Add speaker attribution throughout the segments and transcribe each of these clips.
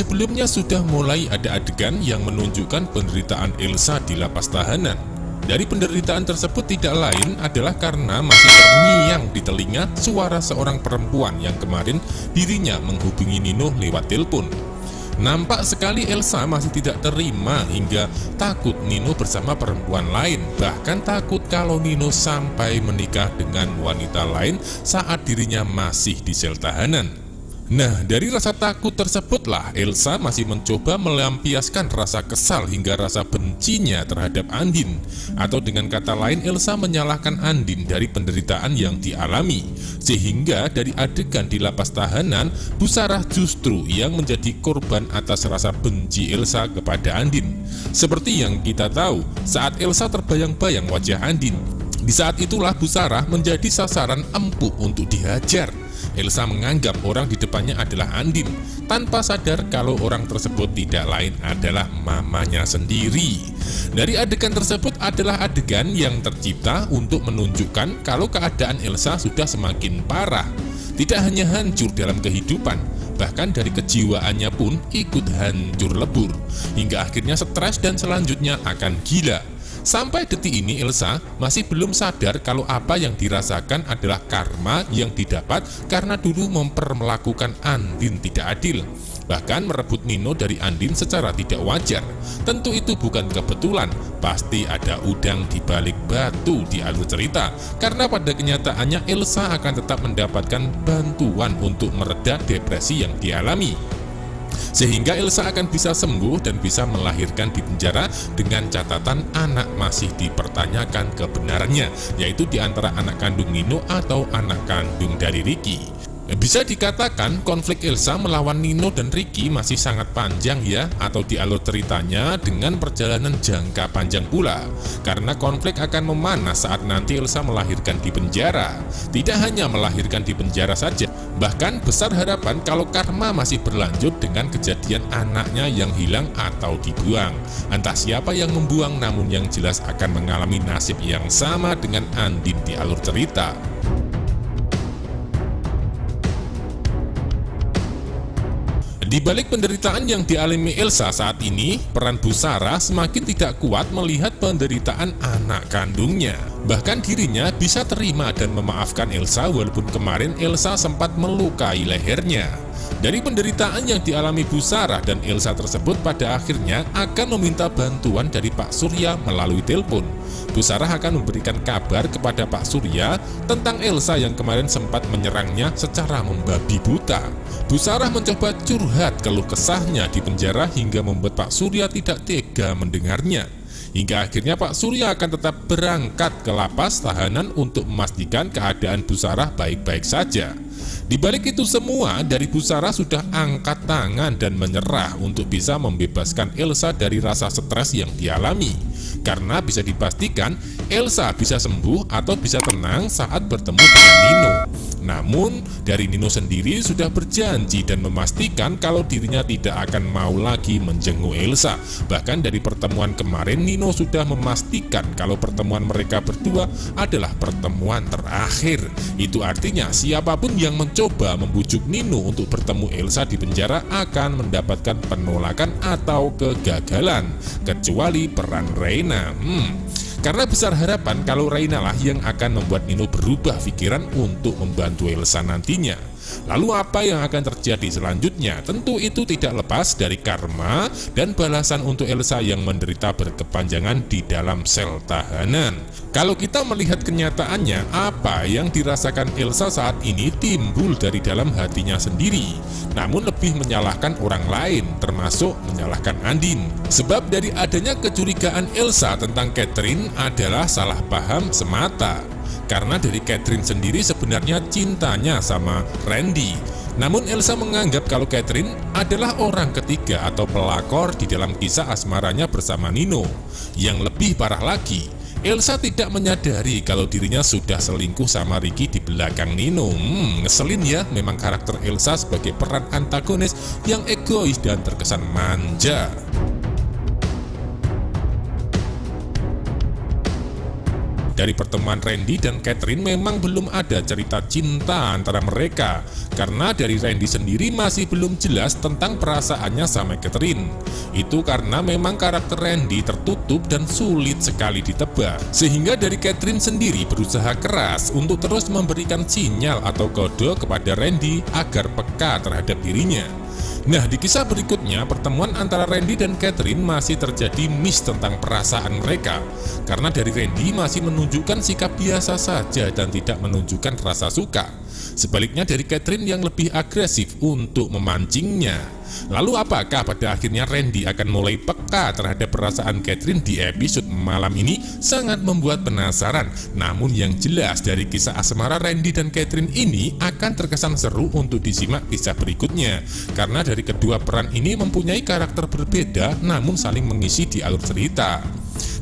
Speaker 1: Sebelumnya sudah mulai ada adegan yang menunjukkan penderitaan Elsa di lapas tahanan. Dari penderitaan tersebut tidak lain adalah karena masih terngiang di telinga suara seorang perempuan yang kemarin dirinya menghubungi Nino lewat telepon. Nampak sekali Elsa masih tidak terima hingga takut Nino bersama perempuan lain. Bahkan takut kalau Nino sampai menikah dengan wanita lain saat dirinya masih di sel tahanan. Nah, dari rasa takut tersebutlah Elsa masih mencoba melampiaskan rasa kesal hingga rasa bencinya terhadap Andin. Atau dengan kata lain, Elsa menyalahkan Andin dari penderitaan yang dialami. Sehingga dari adegan di lapas tahanan, Bu Sarah justru yang menjadi korban atas rasa benci Elsa kepada Andin. Seperti yang kita tahu, saat Elsa terbayang-bayang wajah Andin, di saat itulah Bu Sarah menjadi sasaran empuk untuk dihajar. Elsa menganggap orang di depannya adalah Andin, tanpa sadar kalau orang tersebut tidak lain adalah mamanya sendiri. Dari adegan tersebut adalah adegan yang tercipta untuk menunjukkan kalau keadaan Elsa sudah semakin parah. Tidak hanya hancur dalam kehidupan, bahkan dari kejiwaannya pun ikut hancur lebur, hingga akhirnya stres dan selanjutnya akan gila. Sampai detik ini Elsa masih belum sadar kalau apa yang dirasakan adalah karma yang didapat karena dulu memperlakukan Andin tidak adil, bahkan merebut Nino dari Andin secara tidak wajar. Tentu itu bukan kebetulan, pasti ada udang di balik batu di alur cerita, karena pada kenyataannya Elsa akan tetap mendapatkan bantuan untuk mereda depresi yang dialami. Sehingga Elsa akan bisa sembuh dan bisa melahirkan di penjara dengan catatan anak masih dipertanyakan kebenarannya, yaitu di antara anak kandung Nino atau anak kandung dari Ricky. Bisa dikatakan konflik Elsa melawan Nino dan Ricky masih sangat panjang ya, atau di alur ceritanya dengan perjalanan jangka panjang pula. Karena konflik akan memanas saat nanti Elsa melahirkan di penjara. Tidak hanya melahirkan di penjara saja, bahkan besar harapan kalau karma masih berlanjut dengan kejadian anaknya yang hilang atau dibuang. Entah siapa yang membuang, namun yang jelas akan mengalami nasib yang sama dengan Andin di alur cerita. Di balik penderitaan yang dialami Elsa saat ini, peran Bu Sarah semakin tidak kuat melihat penderitaan anak kandungnya. Bahkan dirinya bisa terima dan memaafkan Elsa walaupun kemarin Elsa sempat melukai lehernya. Dari penderitaan yang dialami Bu Sarah dan Elsa tersebut pada akhirnya akan meminta bantuan dari Pak Surya melalui telepon. Bu Sarah akan memberikan kabar kepada Pak Surya tentang Elsa yang kemarin sempat menyerangnya secara membabi buta. Bu Sarah mencoba curhat keluh kesahnya di penjara hingga membuat Pak Surya tidak tega mendengarnya. Hingga akhirnya Pak Surya akan tetap berangkat ke lapas tahanan untuk memastikan keadaan Bu Sarah baik-baik saja. Di balik itu semua, dari Bu Sarah sudah angkat tangan dan menyerah untuk bisa membebaskan Elsa dari rasa stres yang dialami. Karena bisa dipastikan Elsa bisa sembuh atau bisa tenang saat bertemu dengan Nino. Namun, dari Nino sendiri sudah berjanji dan memastikan kalau dirinya tidak akan mau lagi menjenguk Elsa. Bahkan dari pertemuan kemarin, Nino sudah memastikan kalau pertemuan mereka berdua adalah pertemuan terakhir. Itu artinya siapapun yang mencoba membujuk Nino untuk bertemu Elsa di penjara akan mendapatkan penolakan atau kegagalan, kecuali peran Reina. Karena besar harapan kalau Reina lah yang akan membuat Nino berubah pikiran untuk membantu Elsa nantinya. Lalu apa yang akan terjadi selanjutnya? Tentu itu tidak lepas dari karma dan balasan untuk Elsa yang menderita berkepanjangan di dalam sel tahanan. Kalau kita melihat kenyataannya, apa yang dirasakan Elsa saat ini timbul dari dalam hatinya sendiri, namun lebih menyalahkan orang lain, termasuk menyalahkan Andin. Sebab dari adanya kecurigaan Elsa tentang Catherine adalah salah paham semata. Karena dari Catherine sendiri sebenarnya cintanya sama Randy. Namun Elsa menganggap kalau Catherine adalah orang ketiga atau pelakor di dalam kisah asmaranya bersama Nino. Yang lebih parah lagi, Elsa tidak menyadari kalau dirinya sudah selingkuh sama Ricky di belakang Nino. Ngeselin ya memang karakter Elsa sebagai peran antagonis yang egois dan terkesan manja. Dari pertemuan Randy dan Catherine memang belum ada cerita cinta antara mereka, karena dari Randy sendiri masih belum jelas tentang perasaannya sama Catherine. Itu karena memang karakter Randy tertutup dan sulit sekali ditebak, sehingga dari Catherine sendiri berusaha keras untuk terus memberikan sinyal atau kode kepada Randy agar peka terhadap dirinya. Nah, di kisah berikutnya, pertemuan antara Randy dan Catherine masih terjadi miss tentang perasaan mereka, karena dari Randy masih menunjukkan sikap biasa saja dan tidak menunjukkan rasa suka. Sebaliknya dari Catherine yang lebih agresif untuk memancingnya. Lalu apakah pada akhirnya Randy akan mulai peka terhadap perasaan Catherine di episode malam ini? Sangat membuat penasaran. Namun yang jelas dari kisah asmara Randy dan Catherine ini akan terkesan seru untuk disimak kisah berikutnya, karena dari kedua peran ini mempunyai karakter berbeda namun saling mengisi di alur cerita,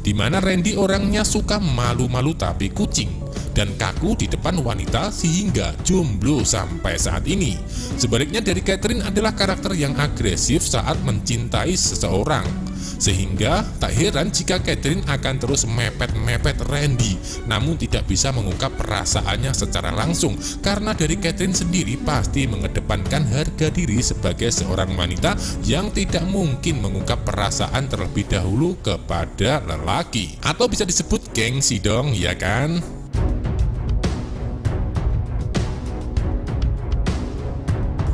Speaker 1: di mana Randy orangnya suka malu-malu tapi kucing dan kaku di depan wanita sehingga jomblo sampai saat ini. Sebaliknya dari Catherine adalah karakter yang agresif saat mencintai seseorang, sehingga tak heran jika Catherine akan terus mepet-mepet Randy namun tidak bisa mengungkap perasaannya secara langsung, karena dari Catherine sendiri pasti mengedepankan harga diri sebagai seorang wanita yang tidak mungkin mengungkap perasaan terlebih dahulu kepada lelaki. Atau bisa disebut gengsi dong, ya kan?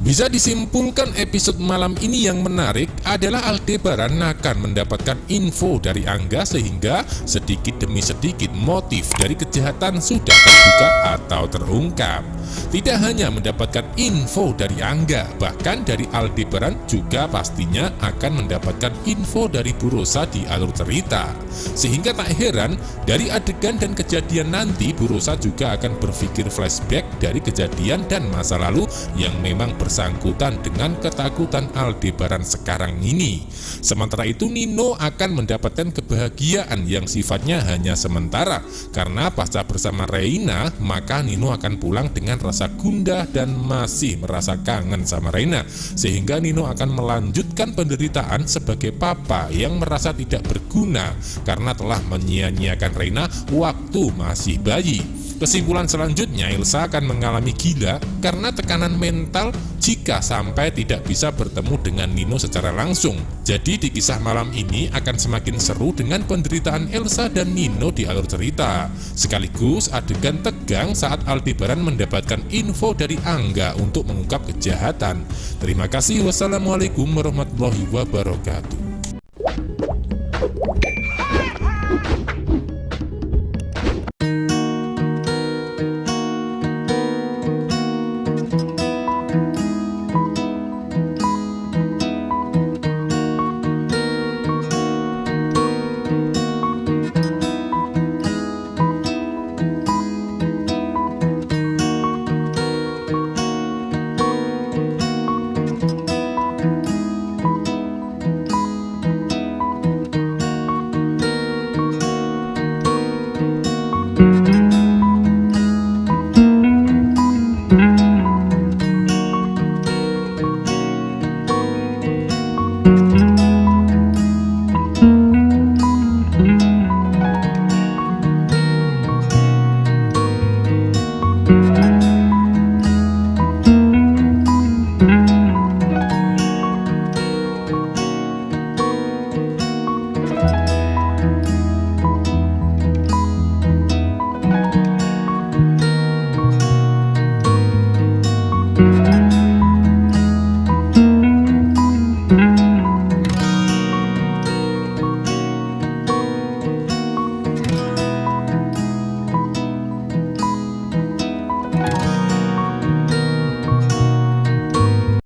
Speaker 1: Bisa disimpulkan episode malam ini yang menarik adalah Aldebaran akan mendapatkan info dari Angga, sehingga sedikit demi sedikit motif dari kejahatan sudah terbuka atau terungkap. Tidak hanya mendapatkan info dari Angga, bahkan dari Aldebaran juga pastinya akan mendapatkan info dari Bu Rosa di alur cerita. Sehingga tak heran dari adegan dan kejadian nanti Bu Rosa juga akan berpikir flashback dari kejadian dan masa lalu yang memang bersangkutan dengan ketakutan Aldebaran sekarang ini. Sementara itu Nino akan mendapatkan kebahagiaan yang sifatnya hanya sementara, karena pasca bersama Reina maka Nino akan pulang dengan rasa gundah dan masih merasa kangen sama Reina, sehingga Nino akan melanjutkan penderitaan sebagai papa yang merasa tidak berguna karena telah menyia-nyiakan Reina waktu masih bayi. Kesimpulan selanjutnya, Elsa akan mengalami gila karena tekanan mental jika sampai tidak bisa bertemu dengan Nino secara langsung. Jadi di kisah malam ini akan semakin seru dengan penderitaan Elsa dan Nino di alur cerita. Sekaligus adegan tegang saat Aldebaran mendapatkan info dari Angga untuk mengungkap kejahatan. Terima kasih. Wassalamualaikum warahmatullahi wabarakatuh.